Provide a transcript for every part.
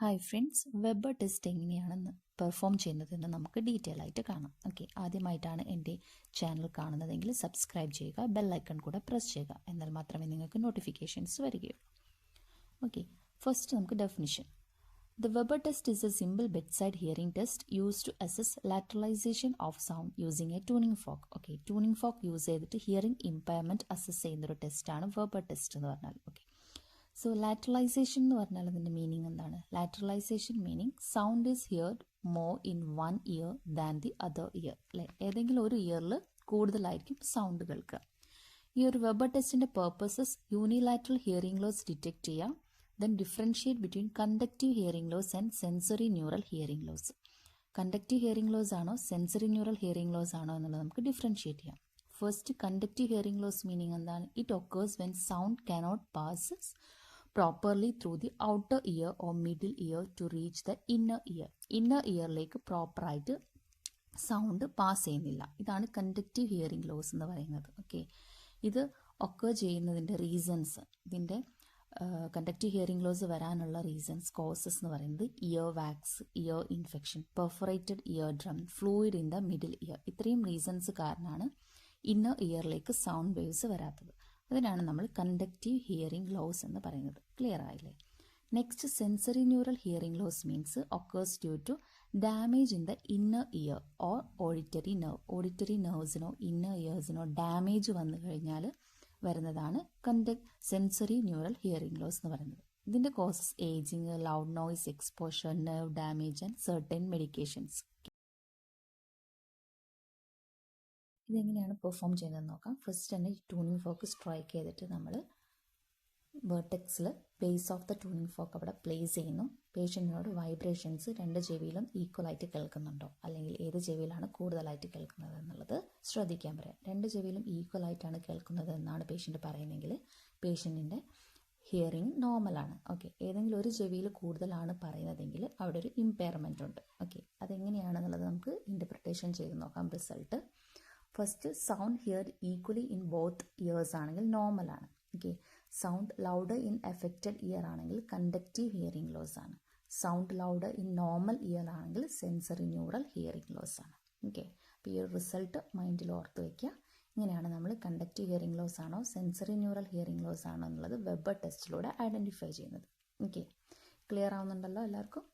Hi friends, web test എങ്ങനെയാണെന്ന് perform ചെയ്യുന്നതെന്ന് നമുക്ക് ഡീറ്റെയിൽ ആയിട്ട് കാണാം. ഓക്കെ, ആദ്യമായിട്ടാണ് എൻ്റെ ചാനൽ കാണുന്നതെങ്കിൽ സബ്സ്ക്രൈബ് ചെയ്യുക, ബെല്ലൈക്കൺ കൂടെ പ്രസ് ചെയ്യുക. എന്നാൽ മാത്രമേ നിങ്ങൾക്ക് നോട്ടിഫിക്കേഷൻസ് വരികയുള്ളൂ. ഓക്കെ, ഫസ്റ്റ് നമുക്ക് definition. The Weber test is a simple bedside hearing test used to assess lateralization of sound using a tuning fork. Okay, tuning fork use ചെയ്തിട്ട് ഹിയറിംഗ് ഇമ്പയർമെൻറ്റ് അസസ് ചെയ്യുന്നൊരു ടെസ്റ്റാണ് weber test എന്ന് പറഞ്ഞാൽ. Okay, so lateralisation എന്ന് പറഞ്ഞാൽ അതിൻ്റെ meaning എന്താണ്? Lateralisation meaning sound is heard more in one ear than the other ear. അല്ലെ, ഏതെങ്കിലും ഒരു ഇയറിൽ കൂടുതലായിരിക്കും സൗണ്ട് കേൾക്കുക. ഈ ഒരു വെബർ ടെസ്റ്റിൻ്റെ purposes unilateral hearing loss detect ചെയ്യാം, then differentiate between conductive hearing loss and sensory neural hearing loss. Conductive hearing loss ആണോ സെൻസറി ന്യൂറൽ ഹിയറിംഗ് ലോസ് ആണോ എന്നുള്ളത് നമുക്ക് ഡിഫറൻഷിയേറ്റ് ചെയ്യാം. First, conductive hearing loss meaning എന്താണ്? It occurs when sound cannot passes properly through the outer ear or middle ear to reach the inner ear. Inner ഇയറിലേക്ക് പ്രോപ്പറായിട്ട് sound pass ചെയ്യുന്നില്ല. ഇതാണ് conductive hearing loss എന്ന് പറയുന്നത്. Okay, ഇത് ഒക്കേർ ചെയ്യുന്നതിൻ്റെ reasons, ഇതിൻ്റെ കണ്ടക്റ്റീവ് ഹിയറിംഗ് ലോസ് വരാനുള്ള റീസൺസ്, കോസസ് എന്ന് പറയുന്നത് ear wax, ear infection, perforated ear drum, fluid in the middle ear. ഇത്രയും റീസൺസ് കാരണമാണ് ഇന്നർ ഇയറിലേക്ക് സൗണ്ട് വേവ്സ് വരാത്തത്. അതിനാണ് നമ്മൾ കണ്ടക്റ്റീവ് ഹിയറിംഗ് ലോസ് എന്ന് പറയുന്നത്. ക്ലിയർ ആയില്ലേ? Next, sensory neural hearing loss means occurs due to damage in the inner ear or auditory nerve. Auditory നെർവ്സിനോ ഇന്നർ ഇയേഴ്സിനോ ഡാമേജ് വന്നു കഴിഞ്ഞാൽ വരുന്നതാണ് സെൻസറി ന്യൂറൽ ഹിയറിംഗ് ലോസ് എന്ന് പറയുന്നത്. ഇതിൻ്റെ causes ageing, loud noise exposure, nerve damage and certain medications. ഇതെങ്ങനെയാണ് perform ചെയ്യുന്നതെന്ന് നോക്കാം. ഫസ്റ്റ് തന്നെ ട്യൂണിംഗ് ഫോക്ക് സ്ട്രൈക്ക് ചെയ്തിട്ട് നമ്മൾ വെർട്ടെക്സിൽ base of the tuning fork അവിടെ പ്ലേസ് ചെയ്യുന്നു. പേഷ്യൻറ്റിനോട് വൈബ്രേഷൻസ് രണ്ട് ചെവിയിലും ഈക്വലായിട്ട് കേൾക്കുന്നുണ്ടോ, അല്ലെങ്കിൽ ഏത് ചെവിയിലാണ് കൂടുതലായിട്ട് കേൾക്കുന്നത് എന്നുള്ളത് ശ്രദ്ധിക്കാൻ പറയാം. രണ്ട് ചെവിയിലും ഈക്വലായിട്ടാണ് കേൾക്കുന്നത് എന്നാണ് പേഷ്യൻ്റ് പറയുന്നതെങ്കിൽ പേഷ്യൻറ്റിൻ്റെ ഹിയറിംഗ് നോർമലാണ്. ഓക്കെ, ഏതെങ്കിലും ഒരു ചെവിയിൽ കൂടുതലാണ് പറയുന്നതെങ്കിൽ അവിടെ ഒരു ഇമ്പയർമെൻ്റ് ഉണ്ട്. ഓക്കെ, അതെങ്ങനെയാണെന്നുള്ളത് നമുക്ക് ഇൻ്റർപ്രിട്ടേഷൻ ചെയ്ത് നോക്കാം. Result first, sound heard equally in both ears ആണെങ്കിൽ നോർമലാണ്. Okay, sound louder in affected ear ആണെങ്കിൽ കണ്ടക്റ്റീവ് ഹിയറിംഗ് ലോസ് ആണ്. Sound louder in normal ear ആണെങ്കിൽ സെൻസറി ന്യൂറൽ ഹിയറിംഗ് ലോസ് ആണ്. ഓക്കെ, അപ്പോൾ ഈ ഒരു റിസൾട്ട് മൈൻഡിൽ ഓർത്ത് വയ്ക്കുക. ഇങ്ങനെയാണ് നമ്മൾ കണ്ടക്റ്റീവ് ഹിയറിംഗ് ലോസ് ആണോ സെൻസറി ന്യൂറൽ ഹിയറിംഗ് ലോസ് ആണോ എന്നുള്ളത് വെബർ ടെസ്റ്റിലൂടെ ഐഡൻറ്റിഫൈ ചെയ്യുന്നത്. ഓക്കെ, ക്ലിയർ ആവുന്നുണ്ടല്ലോ എല്ലാവർക്കും?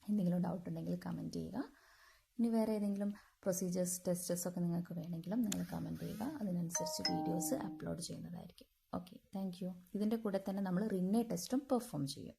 എന്തെങ്കിലും ഡൗട്ട് ഉണ്ടെങ്കിൽ കമൻറ്റ് ചെയ്യുക. ഇനി വേറെ ഏതെങ്കിലും പ്രൊസീജിയേഴ്സ്, ടെസ്റ്റസ് ഒക്കെ നിങ്ങൾക്ക് വേണമെങ്കിലും നിങ്ങൾ കമൻറ്റ് ചെയ്യുക. അതിനനുസരിച്ച് വീഡിയോസ് അപ്ലോഡ് ചെയ്യുന്നതായിരിക്കും. Okay, thank you. ഇതിൻ്റെ കൂടെ തന്നെ നമ്മൾ റിന്നെ ടെസ്റ്റും പെർഫോം ചെയ്യും.